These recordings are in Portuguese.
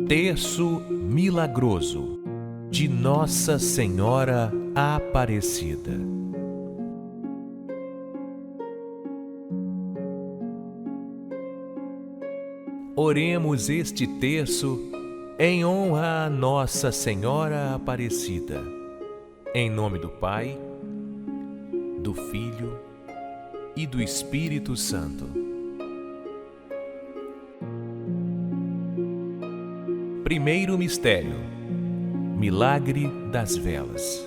Terço milagroso de Nossa Senhora Aparecida. Oremos este terço em honra a Nossa Senhora Aparecida. Em nome do Pai, do Filho e do Espírito Santo. Primeiro mistério: Milagre das velas.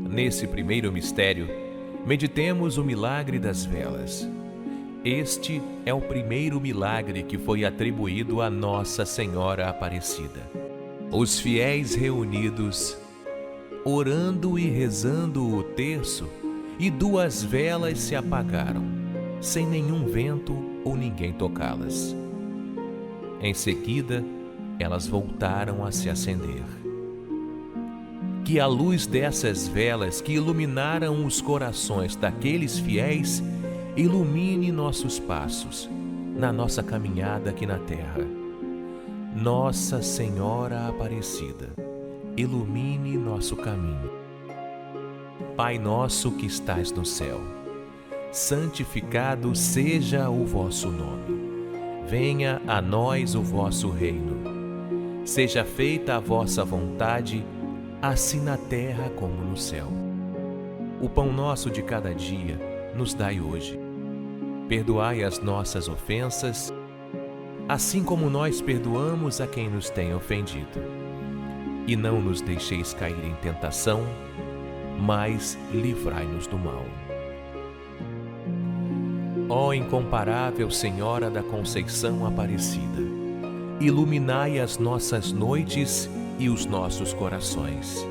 Nesse primeiro mistério, meditemos o milagre das velas. Este é o primeiro milagre que foi atribuído a Nossa Senhora Aparecida. Os fiéis reunidos, orando e rezando o terço, e duas velas se apagaram, sem nenhum vento ou ninguém tocá-las. Em seguida, elas voltaram a se acender. Que a luz dessas velas que iluminaram os corações daqueles fiéis ilumine nossos passos na nossa caminhada aqui na terra. Nossa Senhora Aparecida, ilumine nosso caminho. Pai nosso que estais no céu, santificado seja o vosso nome. Venha a nós o vosso reino. Seja feita a vossa vontade, assim na terra como no céu. O pão nosso de cada dia nos dai hoje. Perdoai as nossas ofensas, assim como nós perdoamos a quem nos tem ofendido. E não nos deixeis cair em tentação, mas livrai-nos do mal. Ó incomparável Senhora da Conceição Aparecida, iluminai as nossas noites e os nossos corações.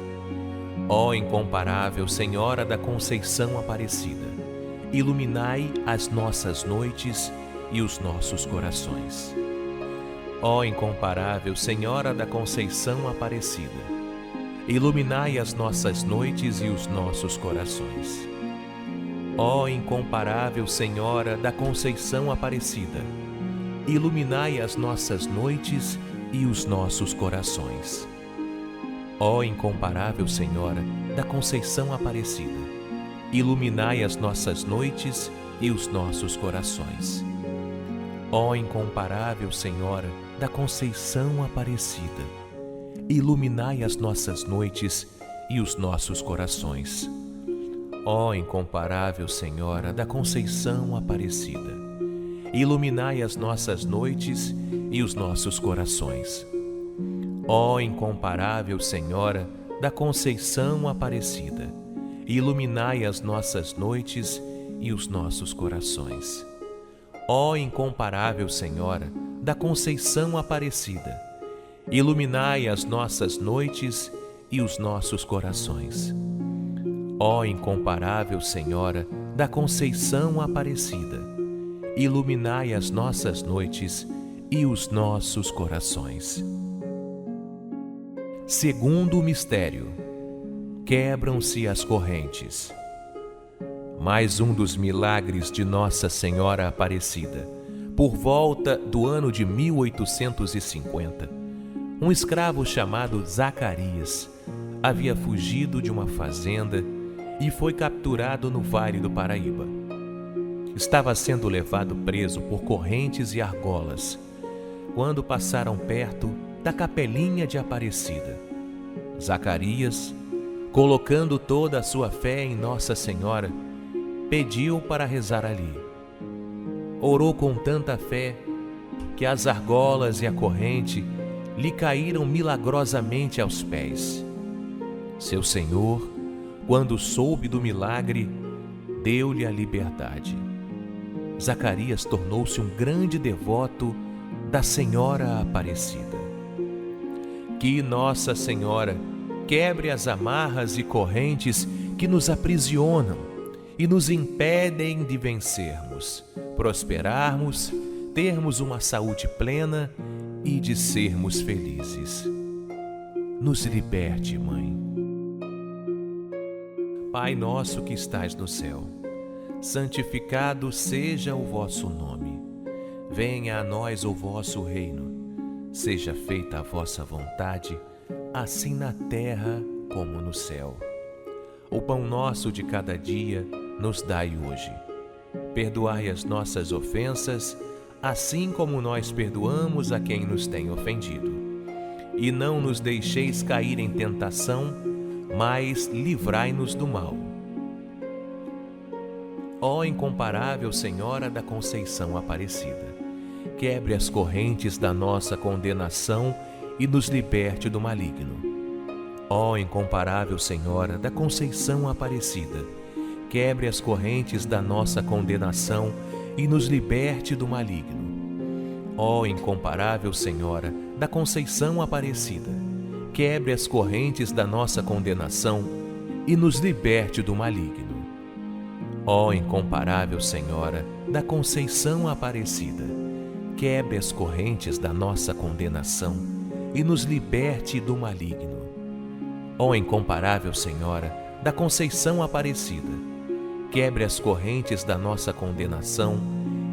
Ó incomparável Senhora da Conceição Aparecida, iluminai as nossas noites e os nossos corações. Ó incomparável Senhora da Conceição Aparecida, iluminai as nossas noites e os nossos corações. Ó incomparável Senhora da Conceição Aparecida, iluminai as nossas noites e os nossos corações. Ó incomparável Senhora da Conceição Aparecida, iluminai as nossas noites e os nossos corações. Ó incomparável Senhora da Conceição Aparecida, iluminai as nossas noites e os nossos corações. Ó incomparável Senhora da Conceição Aparecida, iluminai as nossas noites e os nossos corações. Ó incomparável Senhora da Conceição Aparecida, iluminai as nossas noites e os nossos corações. Ó incomparável Senhora da Conceição Aparecida, iluminai as nossas noites e os nossos corações. Ó incomparável Senhora da Conceição Aparecida, iluminai as nossas noites e os nossos corações. Segundo mistério: quebram-se as correntes. Mais um dos milagres de Nossa Senhora Aparecida. Por volta do ano de 1850, um escravo chamado Zacarias havia fugido de uma fazenda e foi capturado no Vale do Paraíba. Estava sendo levado preso por correntes e argolas, quando passaram perto da capelinha de Aparecida. Zacarias, colocando toda a sua fé em Nossa Senhora, pediu para rezar ali. Orou com tanta fé que as argolas e a corrente lhe caíram milagrosamente aos pés. Seu Senhor, quando soube do milagre, deu-lhe a liberdade. Zacarias tornou-se um grande devoto da Senhora Aparecida. Que Nossa Senhora quebre as amarras e correntes que nos aprisionam e nos impedem de vencermos, prosperarmos, termos uma saúde plena e de sermos felizes. Nos liberte, Mãe. Pai nosso que estais no céu, santificado seja o vosso nome. Venha a nós o vosso reino. Seja feita a vossa vontade, assim na terra como no céu. O pão nosso de cada dia nos dai hoje. Perdoai as nossas ofensas, assim como nós perdoamos a quem nos tem ofendido. E não nos deixeis cair em tentação, mas livrai-nos do mal. Ó incomparável Senhora da Conceição Aparecida, quebre as correntes da nossa condenação e nos liberte do maligno. Ó incomparável Senhora da Conceição Aparecida, quebre as correntes da nossa condenação e nos liberte do maligno. Ó incomparável Senhora da Conceição Aparecida, quebre as correntes da nossa condenação e nos liberte do maligno. Ó incomparável Senhora da Conceição Aparecida, quebre as correntes da nossa condenação e nos liberte do maligno. Ó incomparável Senhora da Conceição Aparecida, quebre as correntes da nossa condenação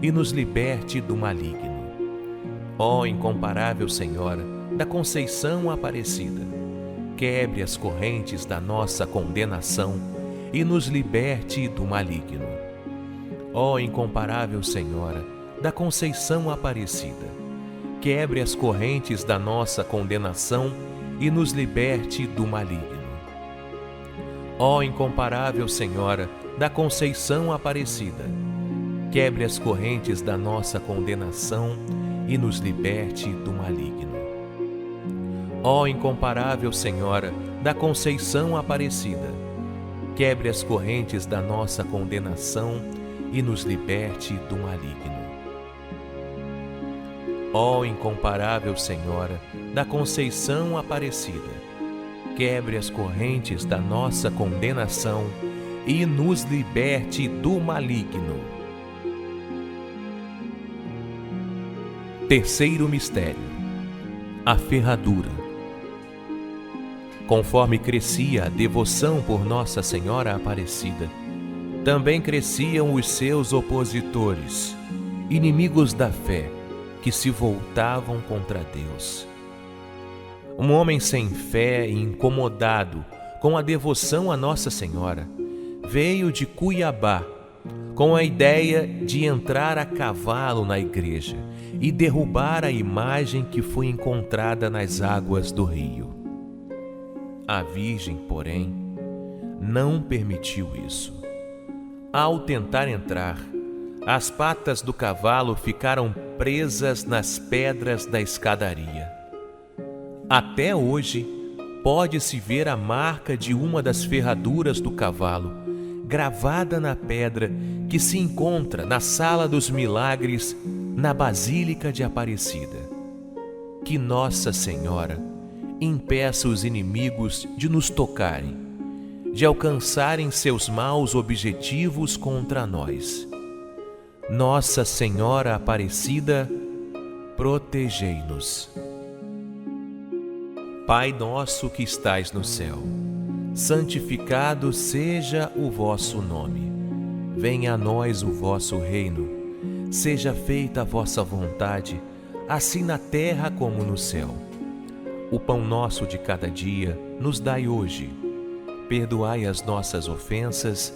e nos liberte do maligno. Ó incomparável Senhora da Conceição Aparecida, quebre as correntes da nossa condenação e nos liberte do maligno. Ó incomparável Senhora da Conceição Aparecida, quebre as correntes da nossa condenação e nos liberte do maligno. Ó incomparável Senhora da Conceição Aparecida, quebre as correntes da nossa condenação e nos liberte do maligno. Ó incomparável Senhora da Conceição Aparecida, quebre as correntes da nossa condenação e nos liberte do maligno. Ó incomparável Senhora da Conceição Aparecida, quebre as correntes da nossa condenação e nos liberte do maligno. Terceiro mistério: a ferradura. Conforme crescia a devoção por Nossa Senhora Aparecida, também cresciam os seus opositores, inimigos da fé, que se voltavam contra Deus. Um homem sem fé e incomodado com a devoção a Nossa Senhora veio de Cuiabá com a ideia de entrar a cavalo na igreja e derrubar a imagem que foi encontrada nas águas do rio. A Virgem, porém, não permitiu isso. Ao tentar entrar, as patas do cavalo ficaram presas nas pedras da escadaria. Até hoje, pode-se ver a marca de uma das ferraduras do cavalo, gravada na pedra que se encontra na Sala dos Milagres, na Basílica de Aparecida. Que Nossa Senhora impeça os inimigos de nos tocarem, de alcançarem seus maus objetivos contra nós. Nossa Senhora Aparecida, protegei-nos. Pai nosso que estais no céu, santificado seja o vosso nome. Venha a nós o vosso reino. Seja feita a vossa vontade, assim na terra como no céu. O pão nosso de cada dia nos dai hoje. Perdoai as nossas ofensas,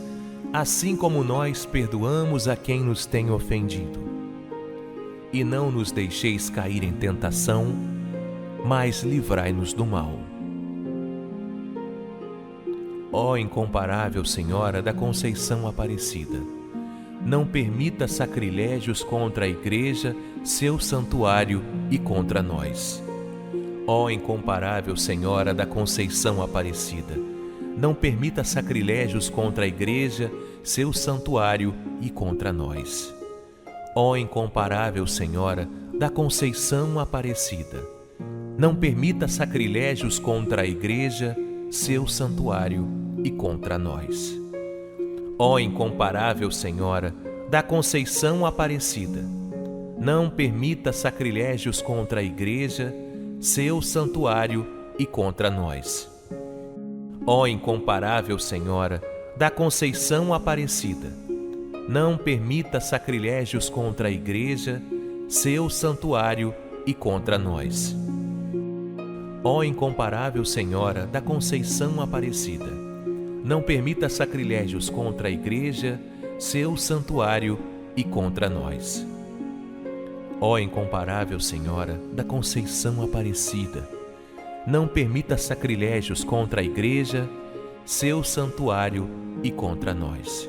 assim como nós perdoamos a quem nos tem ofendido. E não nos deixeis cair em tentação, mas livrai-nos do mal. Ó incomparável Senhora da Conceição Aparecida, não permita sacrilégios contra a Igreja, seu santuário e contra nós. Ó incomparável Senhora da Conceição Aparecida, não permita sacrilégios contra a Igreja, seu santuário e contra nós. Ó incomparável Senhora da Conceição Aparecida, não permita sacrilégios contra a Igreja, seu santuário e contra nós. Ó incomparável Senhora da Conceição Aparecida, não permita sacrilégios contra a Igreja, seu santuário e contra nós. Ó incomparável Senhora da Conceição Aparecida, não permita sacrilégios contra a Igreja, seu santuário e contra nós. Ó incomparável Senhora da Conceição Aparecida, não permita sacrilégios contra a Igreja, seu santuário e contra nós. Ó incomparável Senhora da Conceição Aparecida, não permita sacrilégios contra a Igreja, seu santuário e contra nós.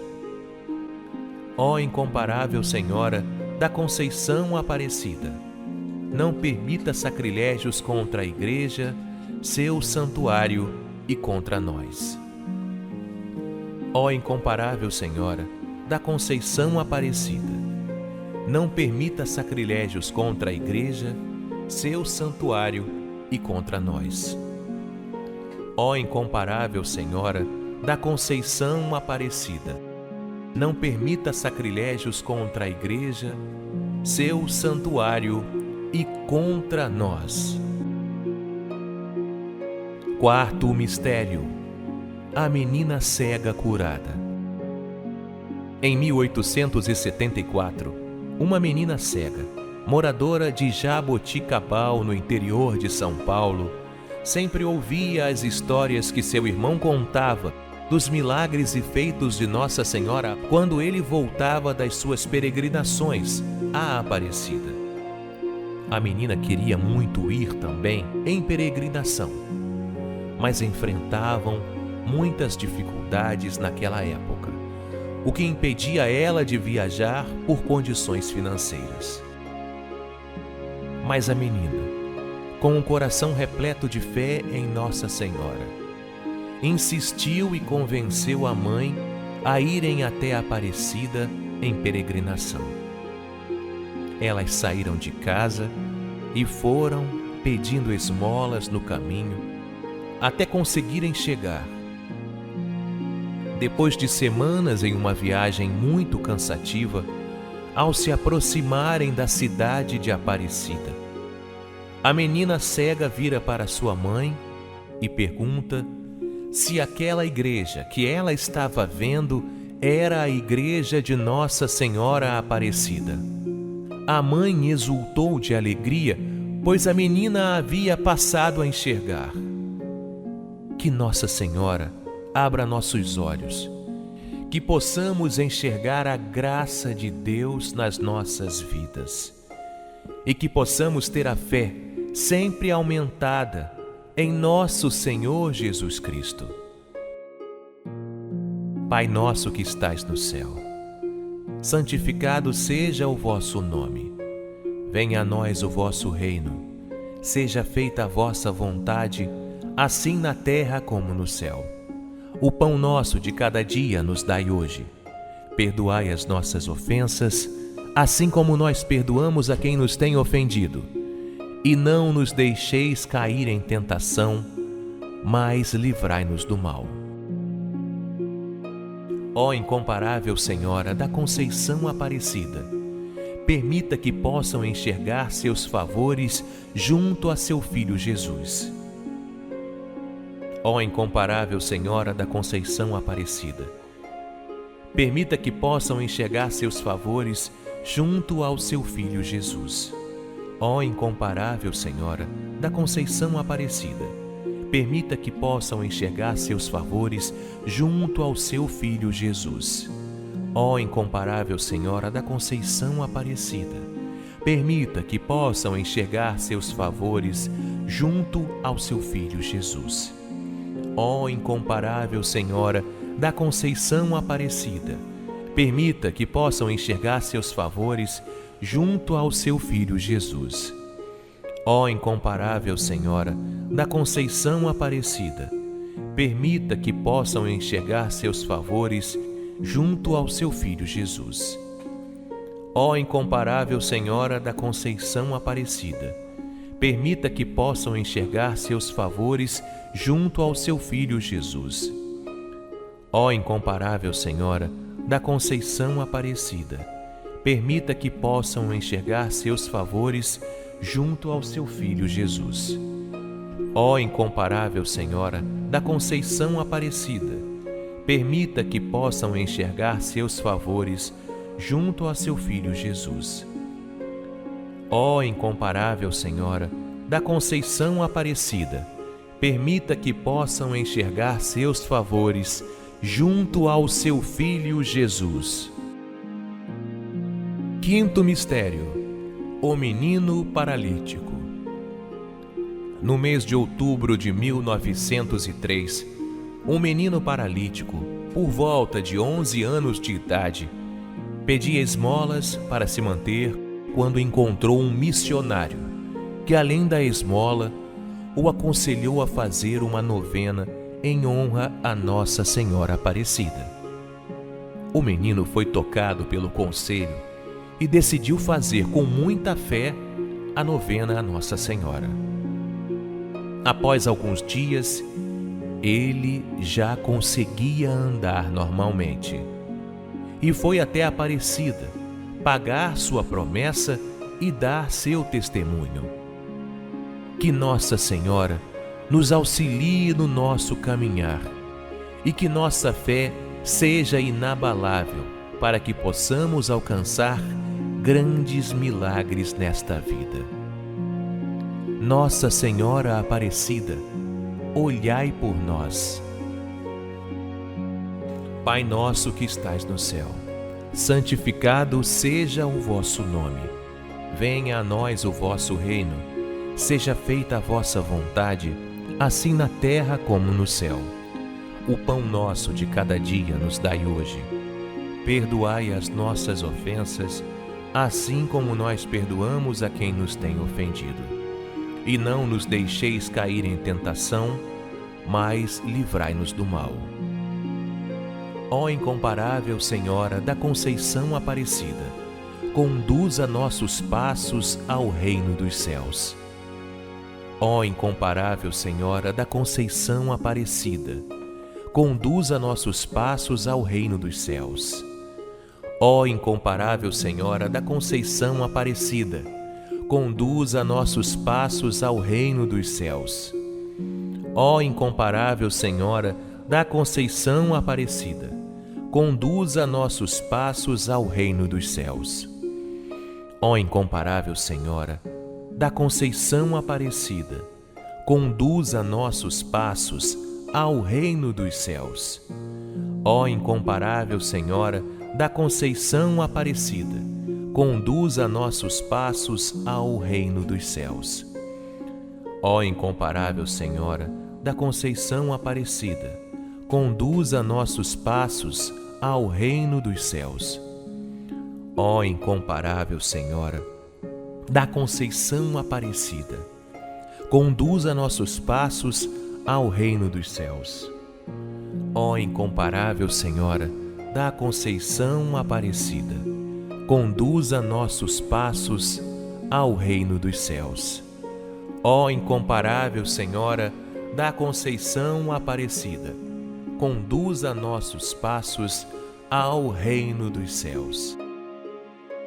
Ó incomparável Senhora da Conceição Aparecida, não permita sacrilégios contra a Igreja, seu santuário e contra nós. Ó incomparável Senhora da Conceição Aparecida, não permita sacrilégios contra a Igreja, seu santuário e contra nós. Ó incomparável Senhora da Conceição Aparecida, não permita sacrilégios contra a Igreja, seu santuário e contra nós. Quarto mistério: a menina cega curada. Em 1874, uma menina cega, moradora de Jaboticabal, no interior de São Paulo, sempre ouvia as histórias que seu irmão contava dos milagres e feitos de Nossa Senhora quando ele voltava das suas peregrinações à Aparecida. A menina queria muito ir também em peregrinação, mas enfrentavam muitas dificuldades naquela época, o que impedia ela de viajar por condições financeiras. Mas a menina, com o coração repleto de fé em Nossa Senhora, insistiu e convenceu a mãe a irem até a Aparecida em peregrinação. Elas saíram de casa e foram pedindo esmolas no caminho até conseguirem chegar. Depois de semanas em uma viagem muito cansativa, ao se aproximarem da cidade de Aparecida, a menina cega vira para sua mãe e pergunta se aquela igreja que ela estava vendo era a igreja de Nossa Senhora Aparecida. A mãe exultou de alegria, pois a menina havia passado a enxergar. Que Nossa Senhora abra nossos olhos, que possamos enxergar a graça de Deus nas nossas vidas e que possamos ter a fé sempre aumentada em nosso Senhor Jesus Cristo. Pai nosso que estais no céu, santificado seja o vosso nome. Venha a nós o vosso reino. Seja feita a vossa vontade, assim na terra como no céu. O pão nosso de cada dia nos dai hoje. Perdoai as nossas ofensas, assim como nós perdoamos a quem nos tem ofendido. E não nos deixeis cair em tentação, mas livrai-nos do mal. Ó incomparável Senhora da Conceição Aparecida, permita que possam enxergar seus favores junto a seu Filho Jesus. Ó incomparável Senhora da Conceição Aparecida, permita que possam enxergar seus favores junto ao seu Filho Jesus. Ó incomparável Senhora da Conceição Aparecida, permita que possam enxergar seus favores junto ao seu Filho Jesus. Ó incomparável Senhora da Conceição Aparecida, permita que possam enxergar seus favores junto ao seu Filho Jesus. Ó incomparável Senhora da Conceição Aparecida, permita que possam enxergar seus favores junto ao seu Filho Jesus. Ó incomparável Senhora da Conceição Aparecida, permita que possam enxergar seus favores junto ao seu Filho Jesus. Ó incomparável Senhora da Conceição Aparecida, permita que possam enxergar seus favores junto ao seu Filho Jesus. Ó incomparável Senhora da Conceição Aparecida, permita que possam enxergar seus favores junto ao seu Filho Jesus. Ó incomparável Senhora da Conceição Aparecida, permita que possam enxergar seus favores junto a seu Filho Jesus. Ó incomparável Senhora da Conceição Aparecida, permita que possam enxergar seus favores junto ao seu Filho Jesus. Quinto mistério: o menino paralítico. No mês de outubro de 1903, um menino paralítico, por volta de 11 anos de idade, pedia esmolas para se manter quando encontrou um missionário que, além da esmola, o aconselhou a fazer uma novena em honra a Nossa Senhora Aparecida. O menino foi tocado pelo conselho e decidiu fazer com muita fé a novena a Nossa Senhora. Após alguns dias, ele já conseguia andar normalmente e foi até Aparecida pagar sua promessa e dar seu testemunho. Que Nossa Senhora nos auxilie no nosso caminhar e que nossa fé seja inabalável para que possamos alcançar grandes milagres nesta vida. Nossa Senhora Aparecida, olhai por nós. Pai nosso que estais no céu, santificado seja o vosso nome. Venha a nós o vosso reino. Seja feita a vossa vontade, assim na terra como no céu. O pão nosso de cada dia nos dai hoje. Perdoai as nossas ofensas, assim como nós perdoamos a quem nos tem ofendido. E não nos deixeis cair em tentação, mas livrai-nos do mal. Ó incomparável Senhora da Conceição Aparecida, conduza nossos passos ao reino dos céus. Ó incomparável Senhora da Conceição Aparecida, conduza nossos passos ao reino dos céus. Ó incomparável Senhora da Conceição Aparecida, conduza nossos passos ao reino dos céus. Ó incomparável Senhora da Conceição Aparecida, conduza nossos passos ao reino dos céus. Ó incomparável Senhora da Conceição Aparecida, conduza nossos passos ao reino dos céus. Ó incomparável Senhora da Conceição Aparecida, conduza nossos passos ao reino dos céus. Ó incomparável Senhora da Conceição Aparecida, conduza nossos passos ao reino dos céus. Ó incomparável Senhora da Conceição Aparecida, conduza nossos passos ao reino dos céus. Ó incomparável Senhora da Conceição Aparecida, conduza nossos passos ao reino dos céus. Ó incomparável Senhora da Conceição Aparecida, conduza nossos passos ao reino dos céus.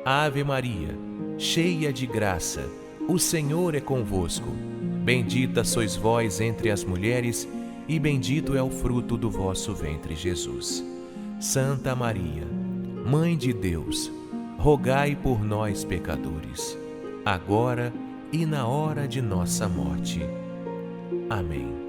Ave Maria, cheia de graça, o Senhor é convosco. Bendita sois vós entre as mulheres, e bendito é o fruto do vosso ventre, Jesus. Santa Maria, Mãe de Deus, rogai por nós, pecadores, agora e na hora de nossa morte. Amém.